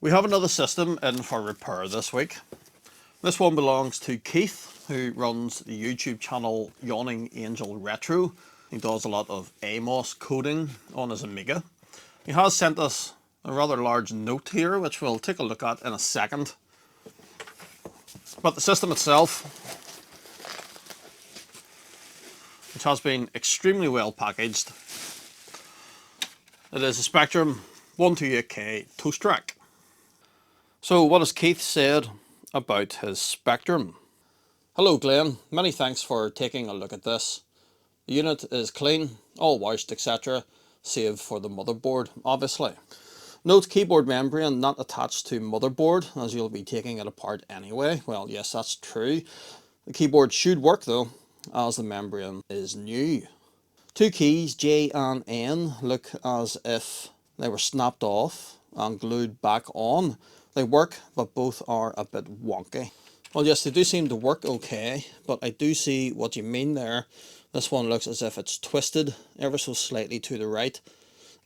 We have another system in for repair this week. This one belongs to Keith, who runs the YouTube channel Yawning Angel Retro. He does a lot of AMOS coding on his Amiga. He has sent us a rather large note here, which we'll take a look at in a second. But the system itself, which has been extremely well packaged, it is a Spectrum 128K Toastrack. So what has Keith said about his Spectrum? Hello Glenn, many thanks for taking a look at this. The unit is clean, all washed, etc. Save for the motherboard, obviously. Note keyboard membrane not attached to motherboard, as you'll be taking it apart anyway. Well, yes, that's true. The keyboard should work though, as the membrane is new. Two keys, J and N, look as if they were snapped off and glued back on. They work, but both are a bit wonky. Well, yes, they do seem to work okay, but I do see what you mean there. This one looks as if it's twisted ever so slightly to the right.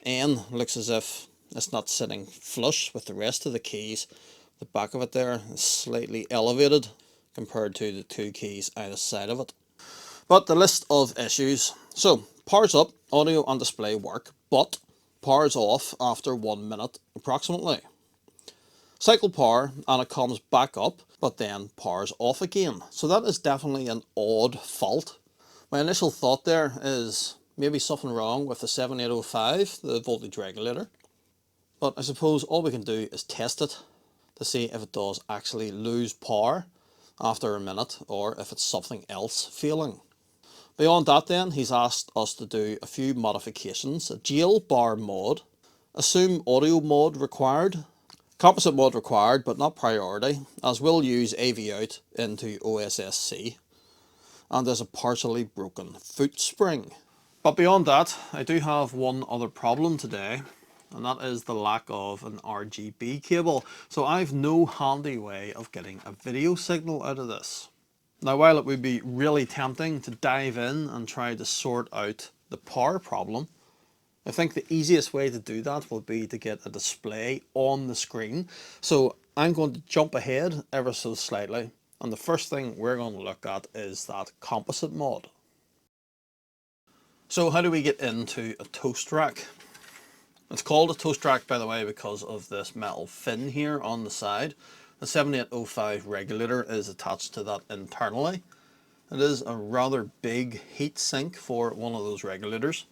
N looks as if it's not sitting flush with the rest of the keys. The back of it there is slightly elevated compared to the two keys either side of it. But the list of issues. So, powers up, audio and display work, but powers off after 1 minute approximately. Cycle power and it comes back up, but then powers off again. So that is definitely an odd fault. My initial thought there is maybe something wrong with the 7805, the voltage regulator. But I suppose all we can do is test it to see if it does actually lose power after a minute or if it's something else failing. Beyond that then, he's asked us to do a few modifications. A jail bar mod, assume audio mod required, composite mod required but not priority, as we'll use AV out into OSSC, and there's a partially broken foot spring. But beyond that, I do have one other problem today, and that is the lack of an RGB cable. So I've no handy way of getting a video signal out of this. Now, while it would be really tempting to dive in and try to sort out the power problem, I think the easiest way to do that will be to get a display on the screen. So I'm going to jump ahead ever so slightly, and the first thing we're going to look at is that composite mod. So how do we get into a Toastrack? It's called a Toastrack, by the way, because of this metal fin here on the side. The 7805 regulator is attached to that internally. It is a rather big heat sink for one of those regulators.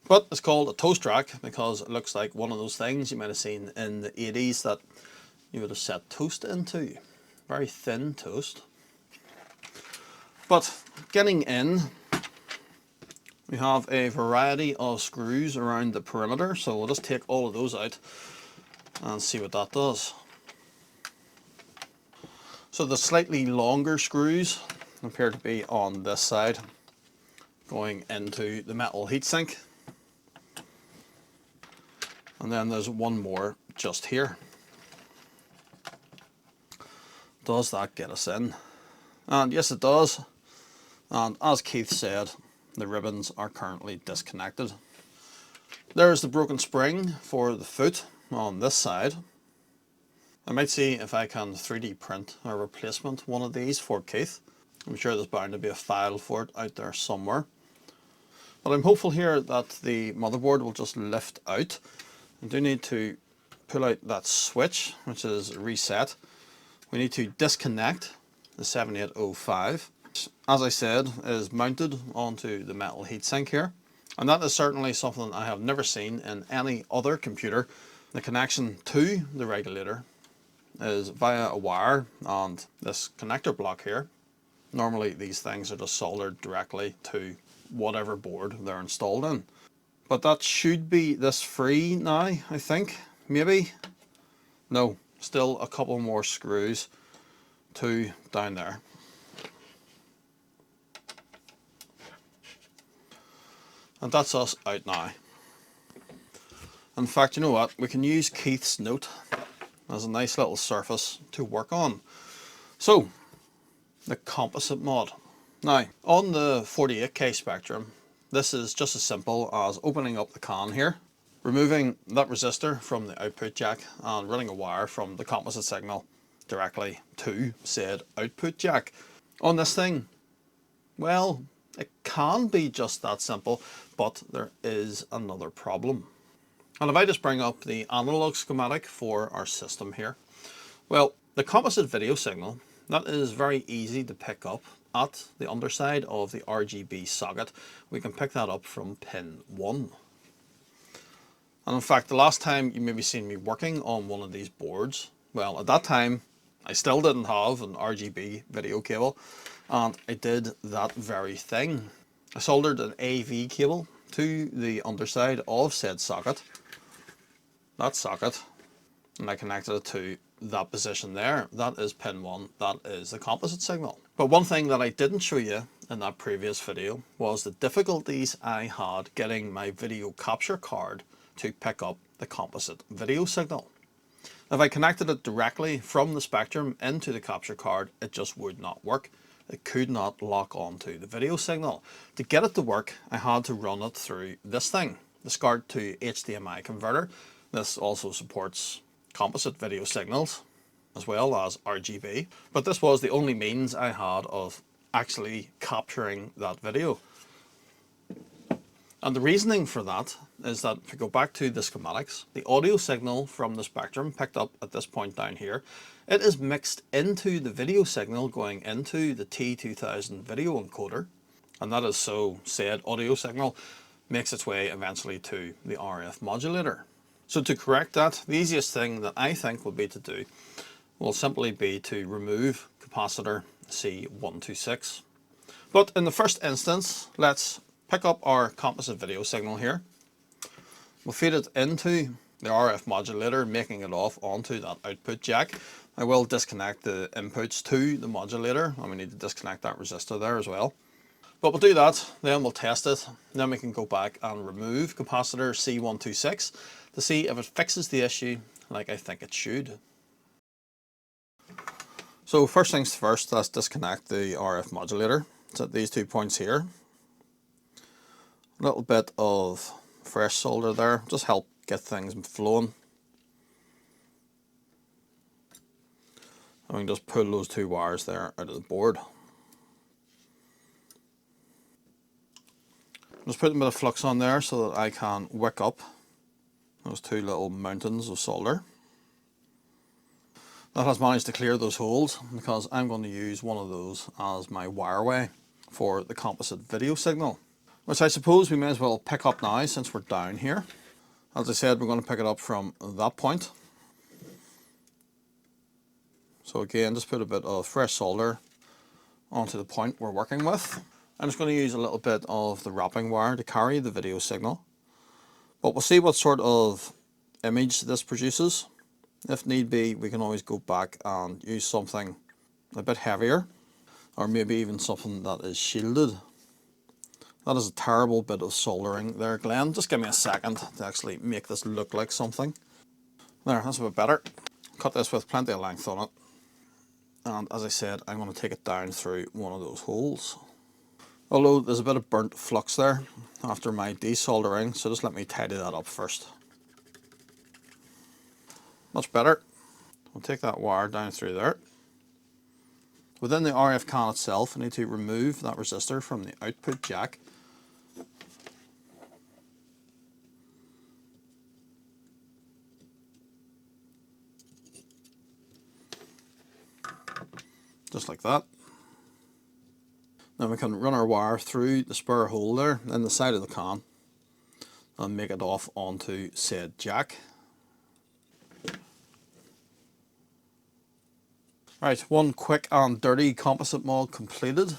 But it's called a Toastrack because it looks like one of those things you might have seen in the 80s that you would have set toast into. Very thin toast. But getting in, we have a variety of screws around the perimeter, so we'll just take all of those out and see what that does. So the slightly longer screws appear to be on this side, going into the metal heatsink. And then there's one more just here. Does that get us in? And yes, it does. And as Keith said, the ribbons are currently disconnected. There's the broken spring for the foot on this side. I might see if I can 3D print a replacement one of these for Keith. I'm sure there's bound to be a file for it out there somewhere. But I'm hopeful here that the motherboard will just lift out. I do need to pull out that switch, which is reset. We need to disconnect the 7805. As I said, is mounted onto the metal heatsink here. And that is certainly something I have never seen in any other computer. The connection to the regulator is via a wire and this connector block here. Normally these things are just soldered directly to whatever board they're installed in. But that should be this free now, I think. Maybe? No, still a couple more screws to down there. And that's us out now. In fact, you know what? We can use Keith's note as a nice little surface to work on. So, the composite mod. Now, on the 48K Spectrum, this is just as simple as opening up the can here removing that resistor from the output jack and running a wire from the composite signal directly to said output jack. On this thing, well, it can be just that simple, but there is another problem. And if I just bring up the analog schematic for our system here, well, the composite video signal, that is very easy to pick up at the underside of the RGB socket. We can pick that up from pin 1. And in fact, the last time you maybe seen me working on one of these boards, well, at that time, I still didn't have an RGB video cable, and I did that very thing. I soldered an AV cable to the underside of said socket, that socket, and I connected it to that position there. That is pin 1, that is the composite signal. But one thing that I didn't show you in that previous video was the difficulties I had getting my video capture card to pick up the composite video signal. If I connected it directly from the Spectrum into the capture card, it just would not work. It could not lock onto the video signal. To get it to work, I had to run it through this thing, the SCART to HDMI converter. This also supports composite video signals as well as RGB, but this was the only means I had of actually capturing that video. And the reasoning for that is that if we go back to the schematics, the audio signal from the Spectrum picked up at this point down here, it is mixed into the video signal going into the T2000 video encoder, and that is so said audio signal makes its way eventually to the RF modulator. So to correct that, the easiest thing that I think would be to do will simply be to remove capacitor C126. But in the first instance, let's pick up our composite video signal here. We'll feed it into the RF modulator, making it off onto that output jack. I will disconnect the inputs to the modulator, and we need to disconnect that resistor there as well. But we'll do that, then we'll test it, then we can go back and remove capacitor C126 to see if it fixes the issue like I think it should. So first things first, let's disconnect the RF modulator. It's at these 2 points here. A little bit of fresh solder there, just help get things flowing. And we can just pull those 2 wires there out of the board. Just put a bit of flux on there so that I can wick up those 2 little mountains of solder. That has managed to clear those holes because I'm going to use one of those as my wireway for the composite video signal, which I suppose we may as well pick up now since we're down here. As I said, we're going to pick it up from that point. So again, just put a bit of fresh solder onto the point we're working with. I'm just going to use a little bit of the wrapping wire to carry the video signal. But we'll see what sort of image this produces. If need be, we can always go back and use something a bit heavier, or maybe even something that is shielded. That is a terrible bit of soldering there, Glenn. Just give me a second to actually make this look like something. There, that's a bit better. Cut this with plenty of length on it. And as I said, I'm going to take it down through one of those holes. Although there's a bit of burnt flux there after my desoldering, so just let me tidy that up first. Much better. We'll take that wire down through there. Within the RF can itself, I need to remove that resistor from the output jack. Just like that. Then we can run our wire through the spare hole there in the side of the can and make it off onto said jack. Right, one quick and dirty composite mod completed.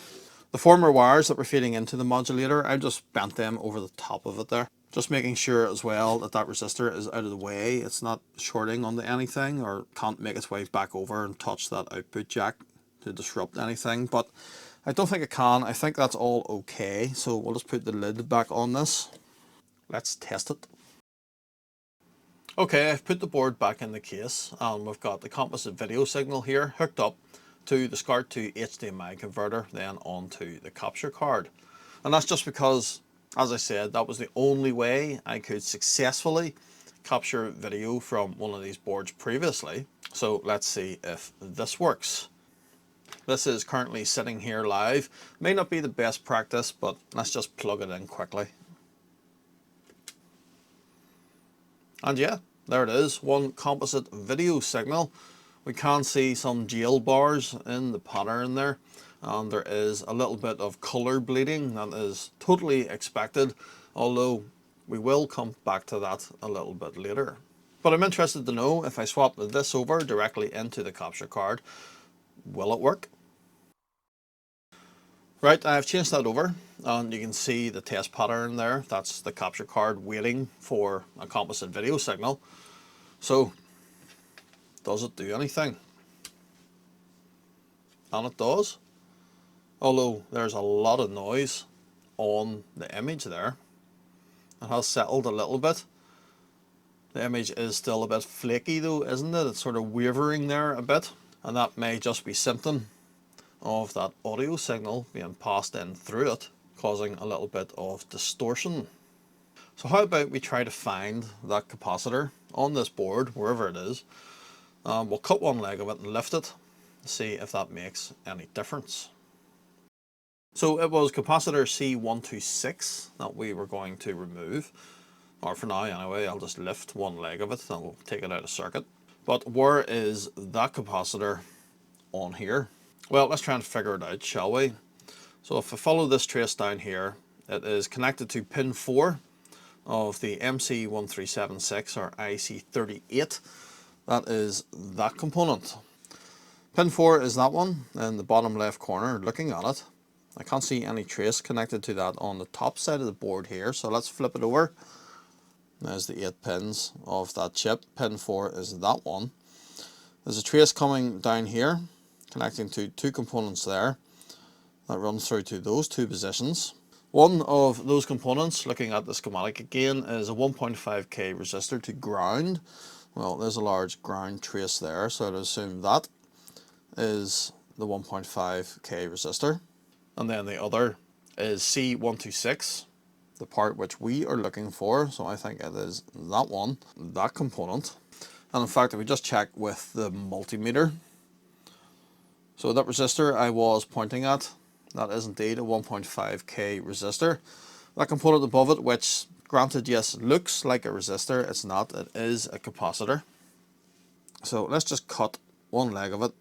The former wires that were feeding into the modulator, I just bent them over the top of it there. Just making sure as well that that resistor is out of the way. It's not shorting onto anything or can't make its way back over and touch that output jack to disrupt anything. But I don't think it can. I think that's all okay. So we'll just put the lid back on this. Let's test it. Okay, I've put the board back in the case and we've got the composite video signal here hooked up to the SCART to HDMI converter, then onto the capture card. And that's just because As I said, that was the only way I could successfully capture video from one of these boards previously. So let's see if this works. This is currently sitting here live. May not be the best practice, but let's just plug it in quickly. And yeah, there it is, one composite video signal. We can see some jail bars in the pattern there, and there is a little bit of color bleeding that is totally expected, although we will come back to that a little bit later. But I'm interested to know, if I swap this over directly into the capture card, will it work? Right, I've changed that over, and you can see the test pattern there. That's the capture card waiting for a composite video signal. So, does it do anything? And it does. Although there's a lot of noise on the image there. It has settled a little bit. The image is still a bit flaky though, isn't it? It's sort of wavering there a bit. And that may just be symptom of that audio signal being passed in through it, causing a little bit of distortion. So how about we try to find that capacitor on this board, wherever it is. We'll cut one leg of it and lift it to see if that makes any difference. So it was capacitor C126 that we were going to remove, or for now anyway. I'll just lift one leg of it and I'll take it out of circuit. But where is that capacitor on here? Well, let's try and figure it out, shall we? So if I follow this trace down here, it is connected to pin 4 of the MC1376 or IC38. That is that component. Pin 4 is that one in the bottom left corner. Looking at it, I can't see any trace connected to that on the top side of the board here, so let's flip it over. There's the 8 pins of that chip. Pin 4 is that one. There's a trace coming down here, connecting to 2 components there. That runs through to those 2 positions. One of those components, looking at the schematic again, is a 1.5k resistor to ground. Well, there's a large ground trace there, so I'd assume that is the 1.5k resistor. And then the other is C126, the part which we are looking for. So I think it is that one, that component. And in fact, if we just check with the multimeter, so that resistor I was pointing at, that is indeed a 1.5k resistor. That component above it, which granted, yes, looks like a resistor, it's not, it is a capacitor. So let's just cut one leg of it.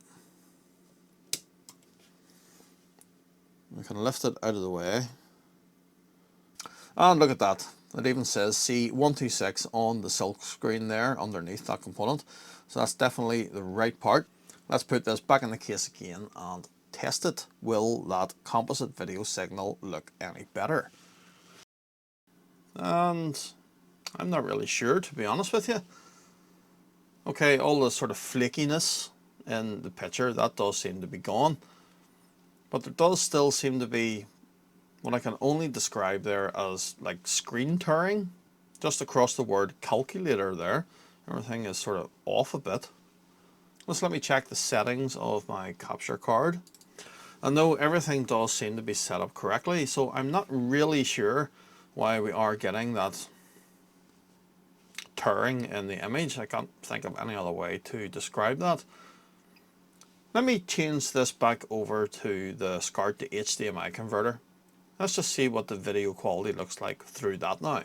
We can lift it out of the way. And look at that. It even says C126 on the silk screen there underneath that component. So that's definitely the right part. Let's put this back in the case again and test it. Will that composite video signal look any better? And I'm not really sure, to be honest with you. Okay, all the sort of flakiness in the picture, that does seem to be gone. But there does still seem to be what I can only describe there as like screen tearing, just across the word calculator there. Everything is sort of off a bit. Let's let me check the settings of my capture card. And though everything does seem to be set up correctly, so I'm not really sure why we are getting that tearing in the image. I can't think of any other way to describe that. Let me change this back over to the SCART to HDMI converter. Let's just see what the video quality looks like through that now.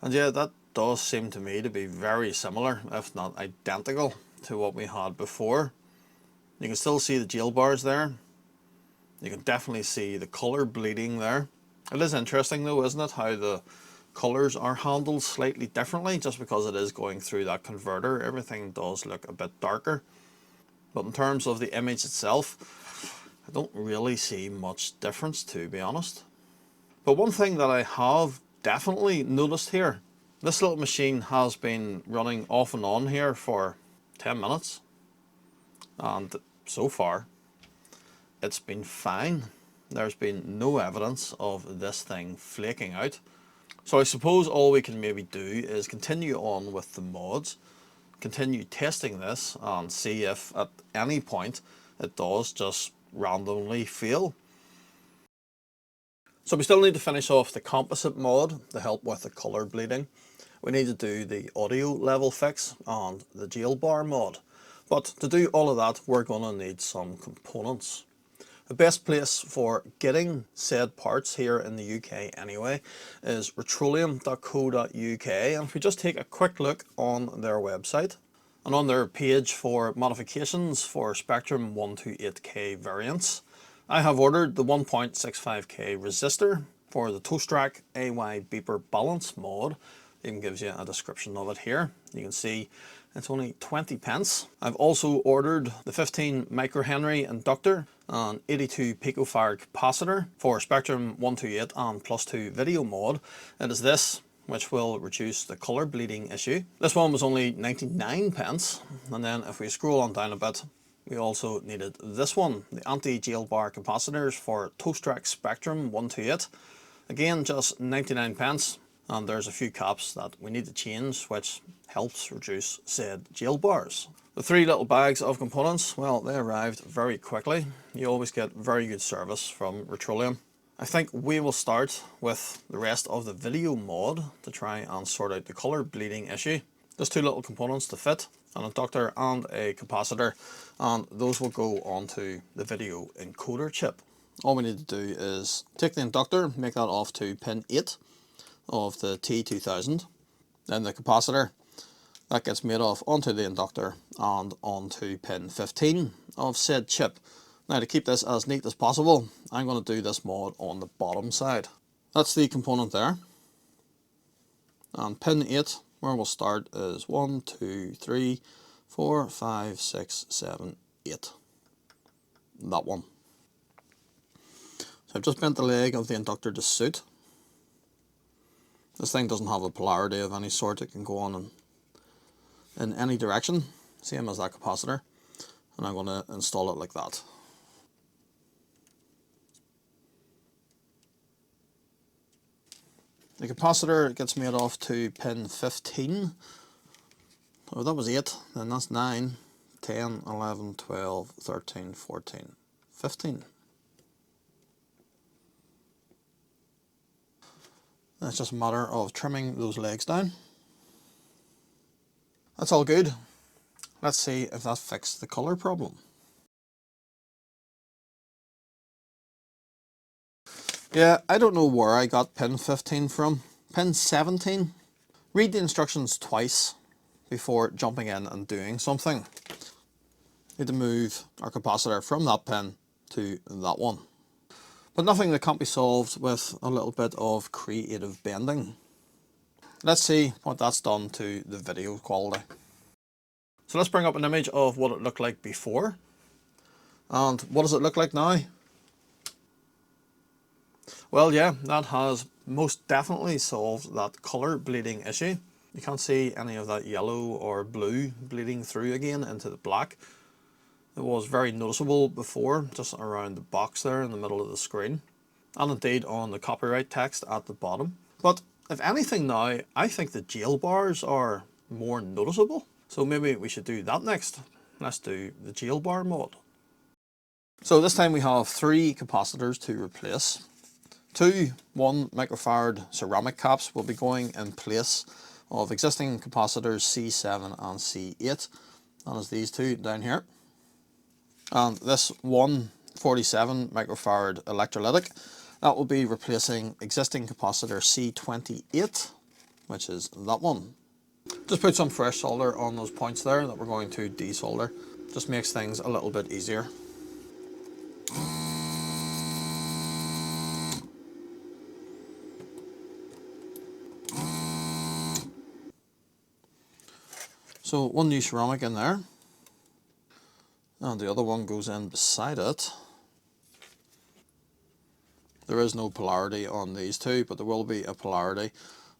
And yeah, that does seem to me to be very similar, if not identical, to what we had before. You can still see the jail bars there. You can definitely see the color bleeding there. It is interesting though, isn't it, how the colors are handled slightly differently just because it is going through that converter. Everything does look a bit darker. But in terms of the image itself, I don't really see much difference, to be honest. But one thing that I have definitely noticed here, this little machine has been running off and on here for 10 minutes. And so far, it's been fine. There's been no evidence of this thing flaking out. So I suppose all we can maybe do is continue on with the mods, continue testing this and see if at any point it does just randomly fail. So we still need to finish off the composite mod to help with the colour bleeding. We need to do the audio level fix and the jail bar mod. But to do all of that, we're going to need some components. The best place for getting said parts here in the UK anyway is petroleum.co.uk, and if we just take a quick look on their website and on their page for modifications for Spectrum 128K variants, I have ordered the 1.65K resistor for the Toastrack AY beeper balance mod. It even gives you a description of it here. You can see it's only 20 pence. I've also ordered the 15 microhenry inductor and 82 picofarad capacitor for Spectrum 128 and +2 video mod. It is this which will reduce the colour bleeding issue. This one was only 99 pence, and then if we scroll on down a bit, we also needed this one, the anti-jail bar capacitors for Toastrack Spectrum 128. Again, just 99 pence. And there's a few caps that we need to change, which helps reduce said jail bars. The 3 little bags of components, well, they arrived very quickly. You always get very good service from Petroleum. I think we will start with the rest of the video mod to try and sort out the colour bleeding issue. There's 2 little components to fit, an inductor and a capacitor, and those will go onto the video encoder chip. All we need to do is take the inductor, make that off to pin 8 of the T2000, then the capacitor that gets made off onto the inductor and onto pin 15 of said chip. Now, to keep this as neat as possible, I'm going to do this mod on the bottom side. That's the component there, and pin 8 where we'll start is 1, 2, 3, 4, 5, 6, 7, 8. That one. So I've just bent the leg of the inductor to suit. This thing doesn't have a polarity of any sort. It can go on in any direction, same as that capacitor, and I'm going to install it like that. The capacitor gets made off to pin 15. Oh, that was 8, then that's 9, 10, 11, 12, 13, 14, 15. It's just a matter of trimming those legs down. That's all good. Let's see if that fixed the colour problem. Yeah, I don't know where I got pin 15 from. Pin 17? Read the instructions twice before jumping in and doing something. Need to move our capacitor from that pin to that one. But nothing that can't be solved with a little bit of creative bending. Let's see what that's done to the video quality. So let's bring up an image of what it looked like before. And what does it look like now? Well, yeah, that has most definitely solved that colour bleeding issue. You can't see any of that yellow or blue bleeding through again into the black. It was very noticeable before, just around the box there in the middle of the screen, and indeed on the copyright text at the bottom. But if anything now, I think the jail bars are more noticeable. So maybe we should do that next. Let's do the jail bar mod. So this time we have 3 capacitors to replace. 2 1 microfarad ceramic caps will be going in place of existing capacitors C7 and C8. That is these 2 down here. And this 147 microfarad electrolytic, that will be replacing existing capacitor C28, which is that one. Just put some fresh solder on those points there that we're going to desolder. Just makes things a little bit easier. So one new ceramic in there, and the other one goes in beside it. There is no polarity on these 2, but there will be a polarity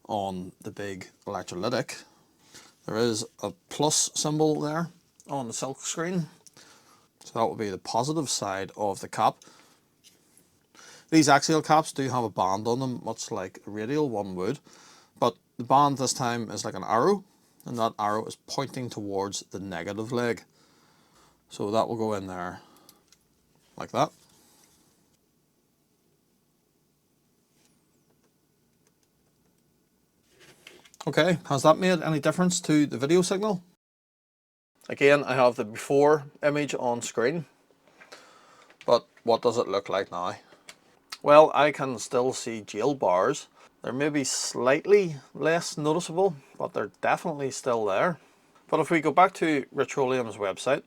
on the big electrolytic. There is a plus symbol there on the silk screen, so that will be the positive side of the cap. These axial caps do have a band on them, much like a radial one would, but the band this time is like an arrow, and that arrow is pointing towards the negative leg. So that will go in there like that. Okay, has that made any difference to the video signal? Again, I have the before image on screen, but what does it look like now? Well, I can still see jail bars. They're maybe slightly less noticeable, but they're definitely still there. But if we go back to Retroleum's website,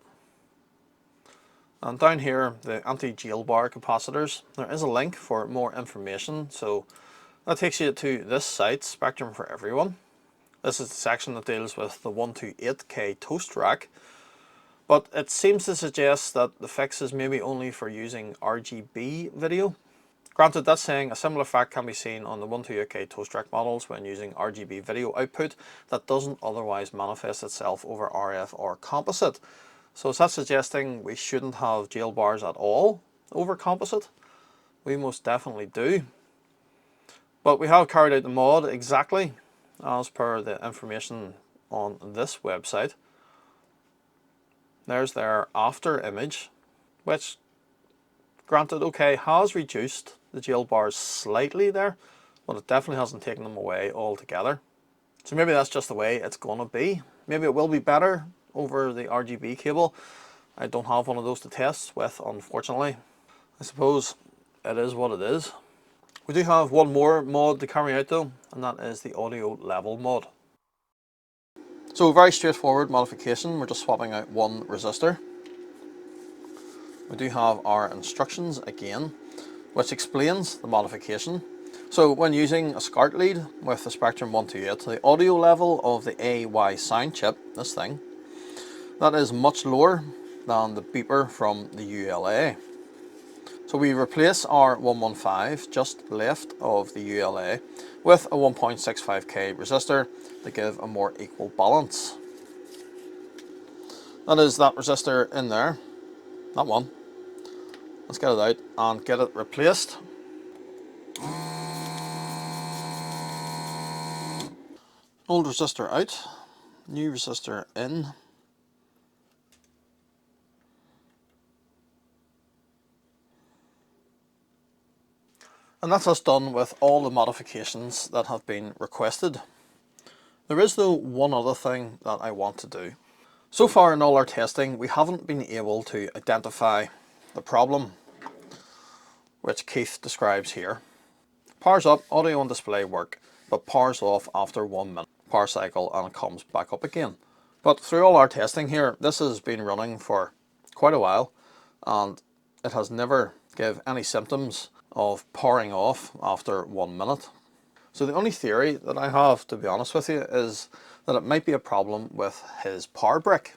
and down here, the anti-jail bar capacitors, there is a link for more information. So that takes you to this site, Spectrum for Everyone. This is the section that deals with the 128K Toastrack. But it seems to suggest that the fix is maybe only for using RGB video. Granted, that's saying a similar fact can be seen on the 128K Toastrack models when using RGB video output that doesn't otherwise manifest itself over RF or composite. So is that suggesting we shouldn't have jail bars at all over composite? We most definitely do. But we have carried out the mod exactly as per the information on this website. There's their after image, which, granted, okay, has reduced the jail bars slightly there, but it definitely hasn't taken them away altogether. So maybe that's just the way it's going to be. Maybe it will be better over the RGB cable. I don't have one of those to test with, unfortunately. I suppose it is what it is. We do have one more mod to carry out though, and that is the audio level mod. So very straightforward modification. We're just swapping out one resistor. We do have our instructions again, which explains the modification. So when using a SCART lead with the Spectrum 128, the audio level of the AY sound chip, this thing, that is much lower than the beeper from the ULA. So we replace our 115 just left of the ULA with a 1.65K resistor to give a more equal balance. That is that resistor in there, that one. Let's get it out and get it replaced. Old resistor out, new resistor in. And that's us done with all the modifications that have been requested. There is though one other thing that I want to do. So far in all our testing, we haven't been able to identify the problem which Keith describes here. Powers up, audio and display work, but powers off after 1 minute power cycle and it comes back up again. But through all our testing here, this has been running for quite a while and it has never given any symptoms of powering off after 1 minute. So the only theory that I have, to be honest with you, is that it might be a problem with his power brick.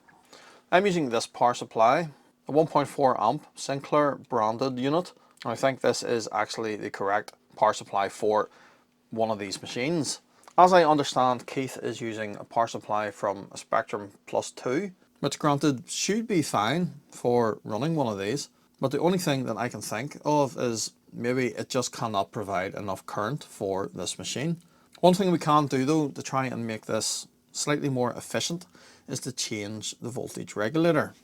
I'm using this power supply, a 1.4 amp Sinclair branded unit. I think this is actually the correct power supply for one of these machines. As I understand, Keith is using a power supply from a Spectrum Plus 2, which granted should be fine for running one of these. But the only thing that I can think of is maybe it just cannot provide enough current for this machine. One thing we can do though to try and make this slightly more efficient is to change the voltage regulator.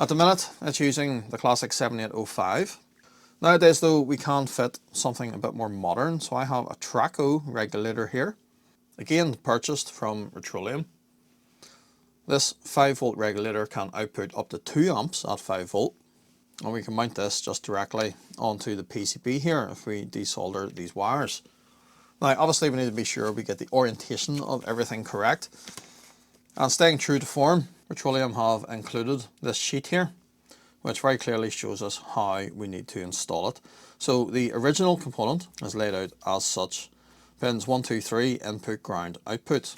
At the minute it's using the classic 7805. Nowadays though we can fit something a bit more modern, so I have a Traco regulator here. Again purchased from Retroleum. This 5 volt regulator can output up to 2 amps at 5 volt. And we can mount this just directly onto the PCB here if we desolder these wires. Now obviously we need to be sure we get the orientation of everything correct. And staying true to form, Retroleum have included this sheet here, which very clearly shows us how we need to install it. So the original component is laid out as such. Pins 1, 2, 3, input, ground, output.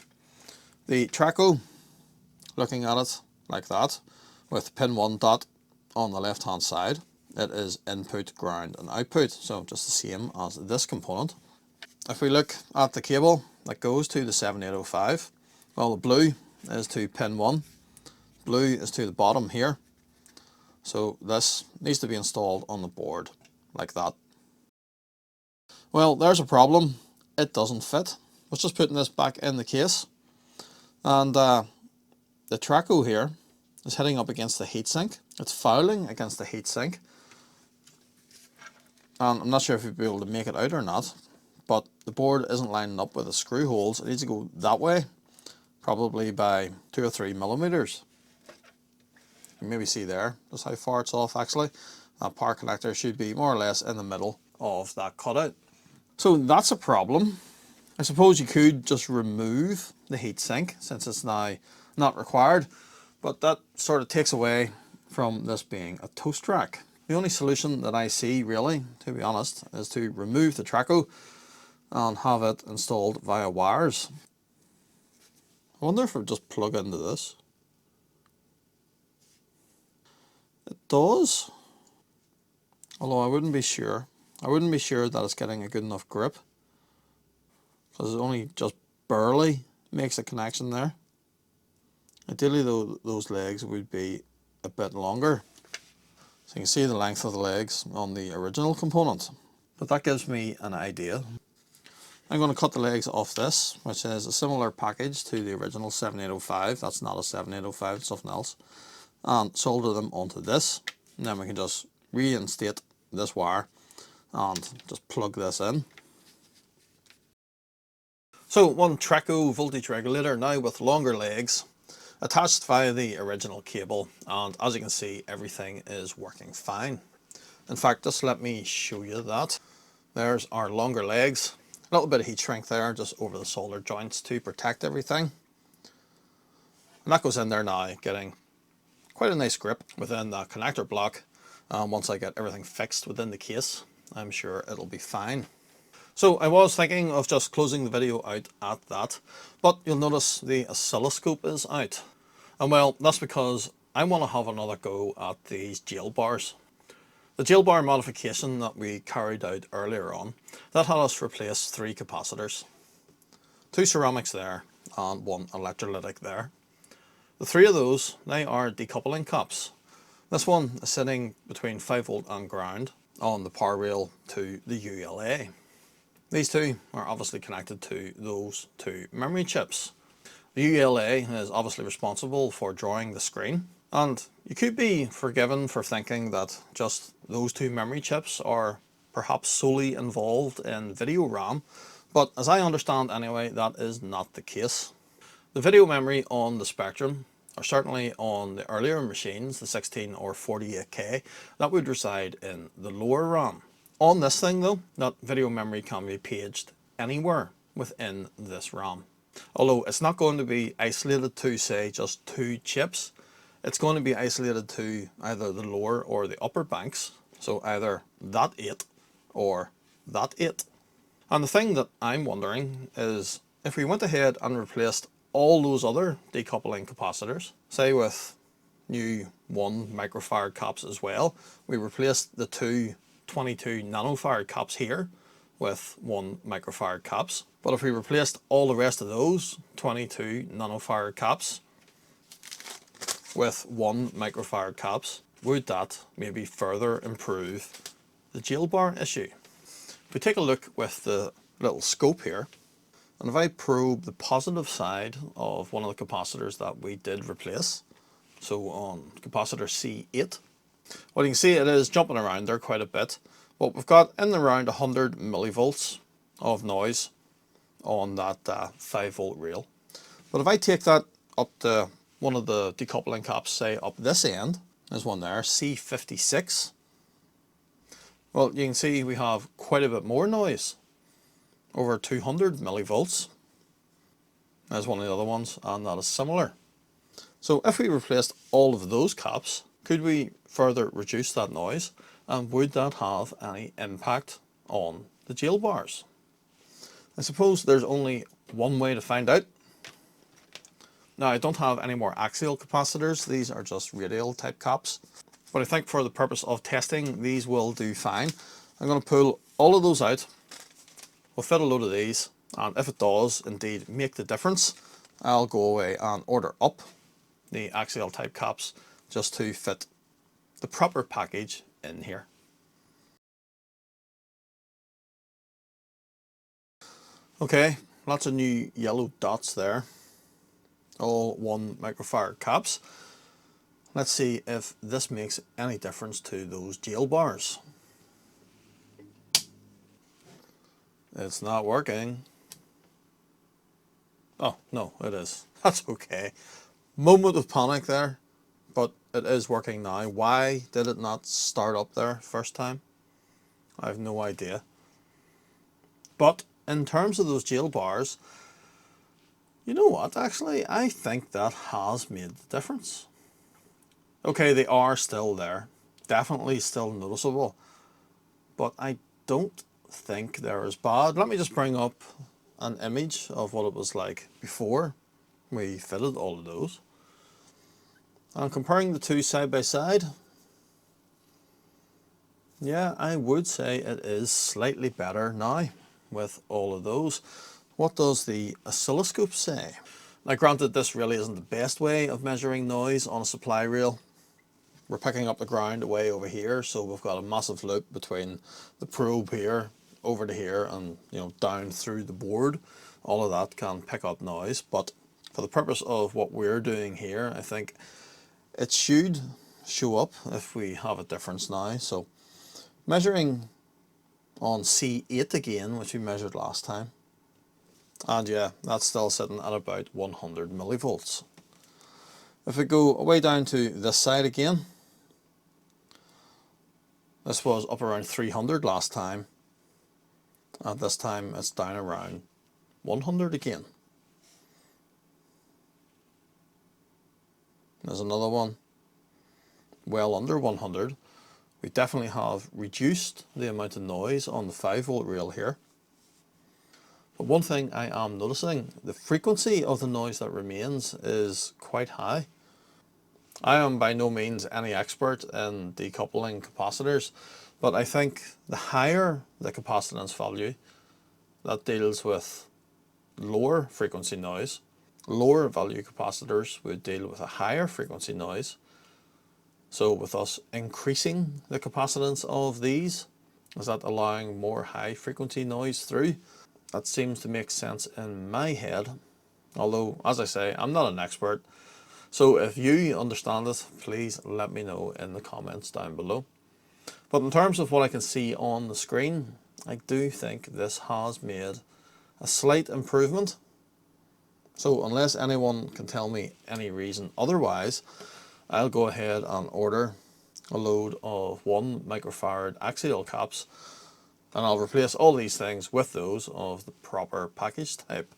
The Traco, looking at it like that, with pin 1 dot on the left hand side, it is input, ground and output, so just the same as this component. If we look at the cable that goes to the 7805, well, the blue is to pin 1, blue is to the bottom here, so this needs to be installed on the board like that. Well, there's a problem, it doesn't fit. Let's just putting this back in the case, and the Traco here is hitting up against the heatsink. It's fouling against the heatsink. And I'm not sure if you'll be able to make it out or not, but the board isn't lining up with the screw holes. It needs to go that way, probably by 2 or 3 millimeters. You can maybe see there just how far it's off actually. That power connector should be more or less in the middle of that cutout. So that's a problem. I suppose you could just remove the heatsink since it's now not required, but that sort of takes away from this being a Toastrack. The only solution that I see really, to be honest, is to remove the Traco and have it installed via wires. I wonder if I just plug into this. It does, although I wouldn't be sure. I wouldn't be sure that it's getting a good enough grip, because it only just barely makes a connection there. Ideally though, those legs would be a bit longer. So you can see the length of the legs on the original component. But that gives me an idea. I'm going to cut the legs off this, which is a similar package to the original 7805. That's not a 7805, it's something else. And solder them onto this. And then we can just reinstate this wire and just plug this in. So one Traco voltage regulator now with longer legs, attached via the original cable, and as you can see everything is working fine. In fact, just let me show you that. There's our longer legs, a little bit of heat shrink there just over the solder joints to protect everything, and that goes in there now, getting quite a nice grip within the connector block. Once I get everything fixed within the case, I'm sure it'll be fine. So I was thinking of just closing the video out at that, but you'll notice the oscilloscope is out. And well, that's because I want to have another go at these jail bars. The jail bar modification that we carried out earlier on, that had us replace 3 capacitors. 2 ceramics there and 1 electrolytic there. The 3 of those, they are decoupling caps. This one is sitting between 5 volt and ground on the power rail to the ULA. These 2 are obviously connected to those 2 memory chips. The ULA is obviously responsible for drawing the screen, and you could be forgiven for thinking that just those 2 memory chips are perhaps solely involved in video RAM, but as I understand anyway, that is not the case. The video memory on the Spectrum, or certainly on the earlier machines, the 16 or 48K, that would reside in the lower RAM. On this thing though, that video memory can be paged anywhere within this RAM. Although it's not going to be isolated to, say, just 2 chips. It's going to be isolated to either the lower or the upper banks. So either that 8 or that 8. And the thing that I'm wondering is, if we went ahead and replaced all those other decoupling capacitors, say with new 1 microfarad caps as well, we replaced the 2 22 nanofarad caps here with 1 microfarad caps. But if we replaced all the rest of those 22 nanofarad caps with 1 microfarad caps, would that maybe further improve the jail bar issue? If we take a look with the little scope here, and if I probe the positive side of one of the capacitors that we did replace, so on capacitor C8, well, you can see it is jumping around there quite a bit, but we've got in around 100 millivolts of noise on that 5 volt rail. But if I take that up to one of the decoupling caps, say up this end, there's one there, C56, well, you can see we have quite a bit more noise, over 200 millivolts. There's one of the other ones, and that is similar. So if we replaced all of those caps, could we further reduce that noise, and would that have any impact on the jail bars? I suppose there's only one way to find out. Now, I don't have any more axial capacitors, these are just radial type caps, but I think for the purpose of testing these will do fine. I'm going to pull all of those out, we'll fit a load of these, and if it does indeed make the difference, I'll go away and order up the axial type caps just to fit the proper package in here. Okay, lots of new yellow dots there, all 1 microfarad caps. Let's see if this makes any difference to those jail bars. It's not working. Oh, no, it is. That's okay. Moment of panic there, but it is working now. Why did it not start up there first time? I have no idea. But in terms of those jail bars, you know what, actually, I think that has made the difference. Okay, they are still there. Definitely still noticeable. But I don't think they're as bad. Let me just bring up an image of what it was like before we fitted all of those. And comparing the two side by side, yeah, I would say it is slightly better now with all of those. What does the oscilloscope say? Now granted, this really isn't the best way of measuring noise on a supply rail. We're picking up the ground way over here, so we've got a massive loop between the probe here, over to here, and down through the board. All of that can pick up noise, but for the purpose of what we're doing here, I think it should show up if we have a difference now. So measuring on C8 again, which we measured last time, and yeah, that's still sitting at about 100 millivolts. If we go way down to this side again, this was up around 300 last time, and this time it's down around 100 again. There's another one, well under 100. We definitely have reduced the amount of noise on the 5-volt rail here. But one thing I am noticing, the frequency of the noise that remains is quite high. I am by no means any expert in decoupling capacitors, but I think the higher the capacitance value, that deals with lower frequency noise. Lower value capacitors would deal with a higher frequency noise. So with us increasing the capacitance of these, is that allowing more high frequency noise through? That seems to make sense in my head. Although, as I say, I'm not an expert. So if you understand it, please let me know in the comments down below. But in terms of what I can see on the screen, I do think this has made a slight improvement. So unless anyone can tell me any reason otherwise, I'll go ahead and order a load of 1 microfarad axial caps, and I'll replace all these things with those of the proper package type.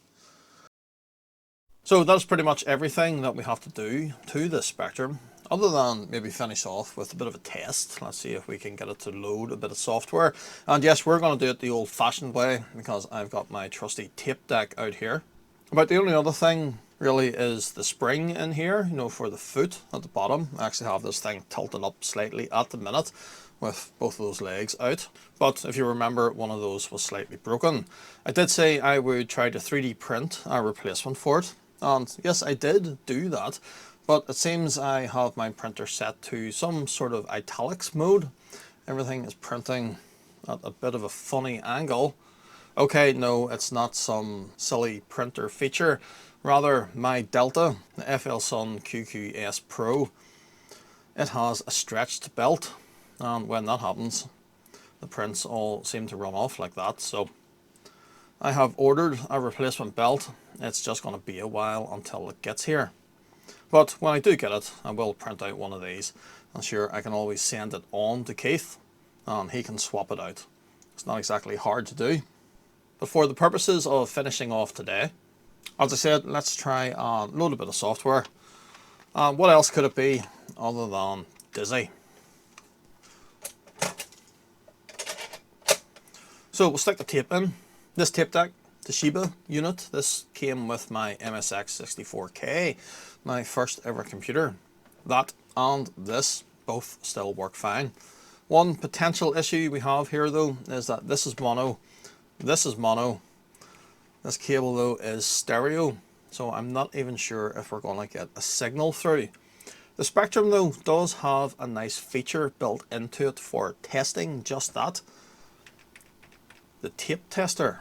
So that's pretty much everything that we have to do to this Spectrum, other than maybe finish off with a bit of a test. Let's see if we can get it to load a bit of software. And yes, we're going to do it the old-fashioned way, because I've got my trusty tape deck out here. About the only other thing really is the spring in here, for the foot at the bottom. I actually have this thing tilted up slightly at the minute with both of those legs out. But if you remember, one of those was slightly broken. I did say I would try to 3D print a replacement for it. And yes, I did do that, but it seems I have my printer set to some sort of italics mode. Everything is printing at a bit of a funny angle. Okay, no, it's not some silly printer feature. Rather, my Delta, the FLSun QQS Pro, it has a stretched belt, and when that happens, the prints all seem to run off like that. So I have ordered a replacement belt. It's just going to be a while until it gets here. But when I do get it, I will print out one of these. And sure, I can always send it on to Keith, and he can swap it out. It's not exactly hard to do. But for the purposes of finishing off today, as I said, let's try and load a bit of software. What else could it be other than Dizzy? So we'll stick the tape in. This tape deck, Toshiba unit, this came with my MSX64K, my first ever computer. That and this both still work fine. One potential issue we have here though is that this is mono, this is mono. This cable though is stereo, so I'm not even sure if we're going to get a signal through. The Spectrum though does have a nice feature built into it for testing just that. The tape tester.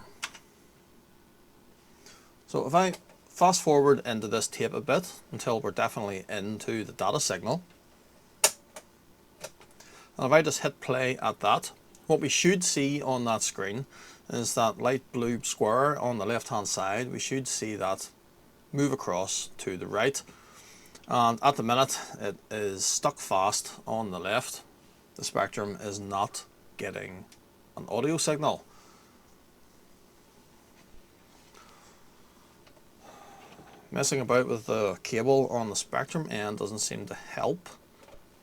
So if I fast forward into this tape a bit until we're definitely into the data signal, and if I just hit play at that, what we should see on that screen is that light blue square on the left hand side. We should see that move across to the right, and at the minute it is stuck fast on the left. The spectrum is not getting an audio signal. Messing about with the cable on the spectrum end doesn't seem to help.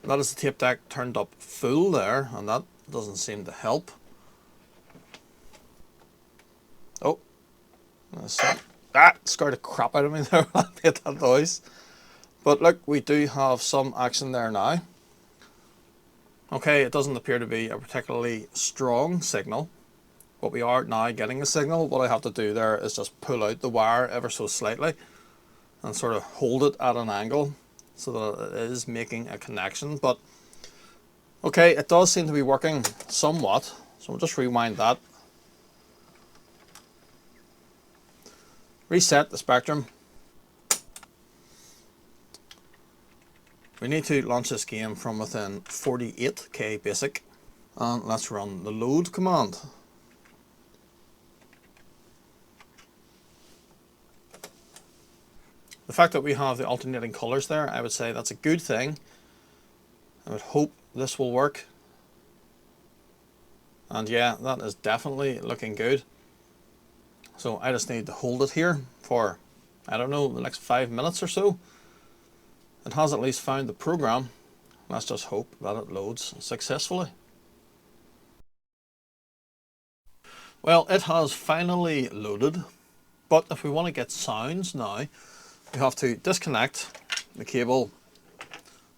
That is the tape deck turned up full there, and that doesn't seem to help. Oh, that scared the crap out of me there when I made that noise. But look, we do have some action there now. Okay, it doesn't appear to be a particularly strong signal, but we are now getting a signal. What I have to do there is just pull out the wire ever so slightly and sort of hold it at an angle so that it is making a connection. But okay, it does seem to be working somewhat, so we'll just rewind that. Reset the spectrum. We need to launch this game from within 48k basic, and let's run the load command. The fact that we have the alternating colors there, I would say that's a good thing. I would hope this will work. And yeah, that is definitely looking good. So I just need to hold it here for, I don't know, the next 5 minutes or so. It has at least found the program. Let's just hope that it loads successfully. Well, it has finally loaded, but if we want to get sounds now, we have to disconnect the cable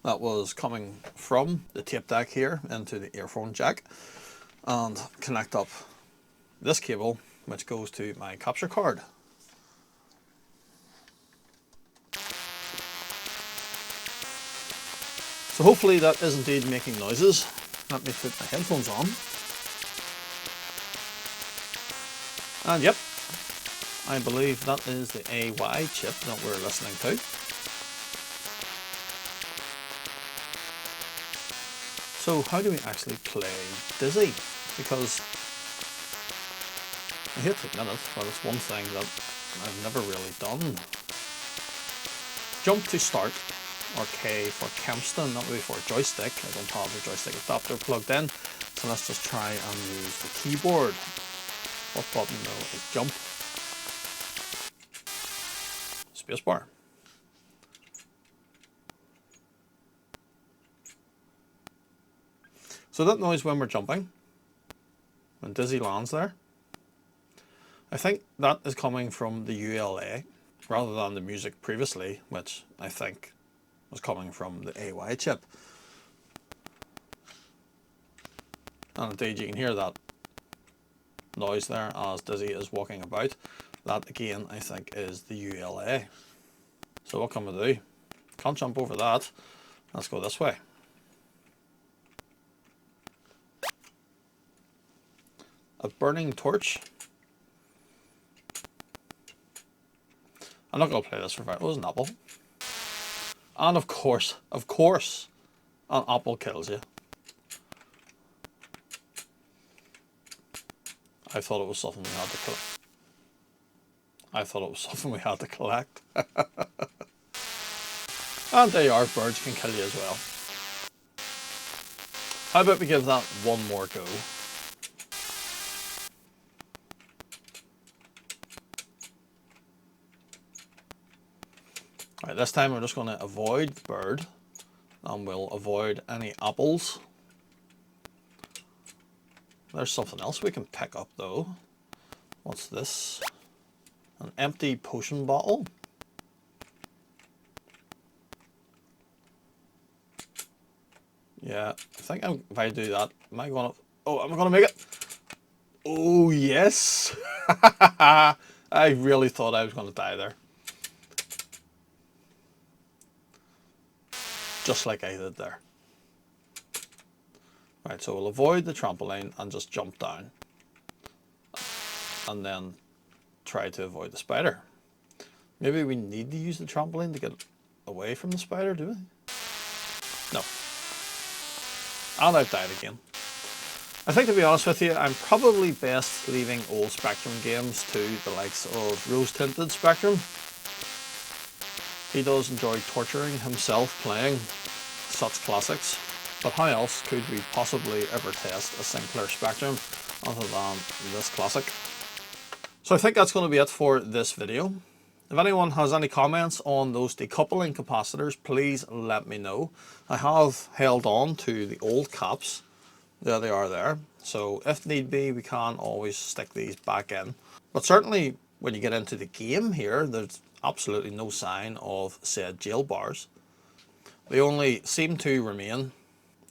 that was coming from the tape deck here into the earphone jack and connect up this cable, which goes to my capture card. So hopefully that is indeed making noises. Let me put my headphones on. And yep, I believe that is the AY chip that we're listening to. So how do we actually play Dizzy? Because I hate to admit it, but it's one thing that I've never really done. Jump to start, or K for Kempston, that would be for a joystick. I don't have the joystick adapter plugged in, so let's just try and use the keyboard. What button though is jump? Spacebar. So that noise when we're jumping, when Dizzy lands there, I think that is coming from the ULA rather than the music previously, which I think was coming from the AY chip. And indeed you can hear that noise there as Dizzy is walking about. That again I think is the ULA. So what can we do? Can't jump over that. Let's go this way. A burning torch. I'm not going to play this for 5. It was an apple. And of course, an apple kills you. I thought it was something we had to collect. And they are, birds can kill you as well. How about we give that one more go? Right, this time we're just going to avoid the bird, and we'll avoid any apples. There's something else we can pick up though. What's this? An empty potion bottle. Yeah, I think if I do that, am I gonna... Oh, am I gonna make it? Oh, yes! I really thought I was gonna die there. Just like I did there. Right, so we'll avoid the trampoline and just jump down. And then try to avoid the spider. Maybe we need to use the trampoline to get away from the spider, do we? No. And I've died again. I think, to be honest with you, I'm probably best leaving old Spectrum games to the likes of Rose Tinted Spectrum. He does enjoy torturing himself playing such classics, but how else could we possibly ever test a Sinclair Spectrum other than this classic? So I think that's going to be it for this video. If anyone has any comments on those decoupling capacitors, please let me know. I have held on to the old caps. There they are there. So if need be, we can always stick these back in. But certainly when you get into the game here, there's absolutely no sign of said jail bars. They only seem to remain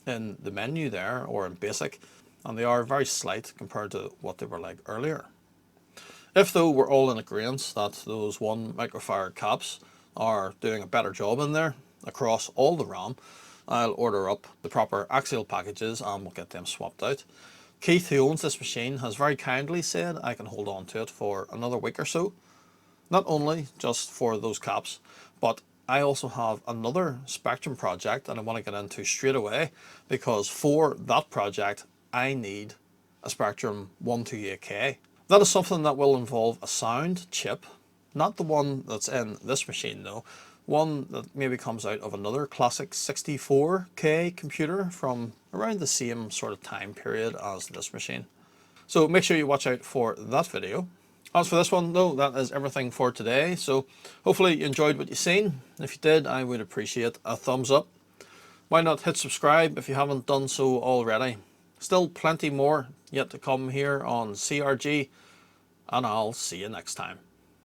in the menu there, or in basic, and they are very slight compared to what they were like earlier. If though we're all in agreement that those 1 microfarad caps are doing a better job in there across all the RAM, I'll order up the proper axial packages and we'll get them swapped out. Keith, who owns this machine, has very kindly said I can hold on to it for another week or so. Not only just for those caps, but I also have another Spectrum project that I want to get into straight away, because for that project I need a Spectrum 128K. That is something that will involve a sound chip, not the one that's in this machine though, one that maybe comes out of another classic 64K computer from around the same sort of time period as this machine. So make sure you watch out for that video. As for this one though, that is everything for today. So hopefully you enjoyed what you've seen. If you did, I would appreciate a thumbs up. Why not hit subscribe if you haven't done so already. Still plenty more yet to come here on CRG, and I'll see you next time.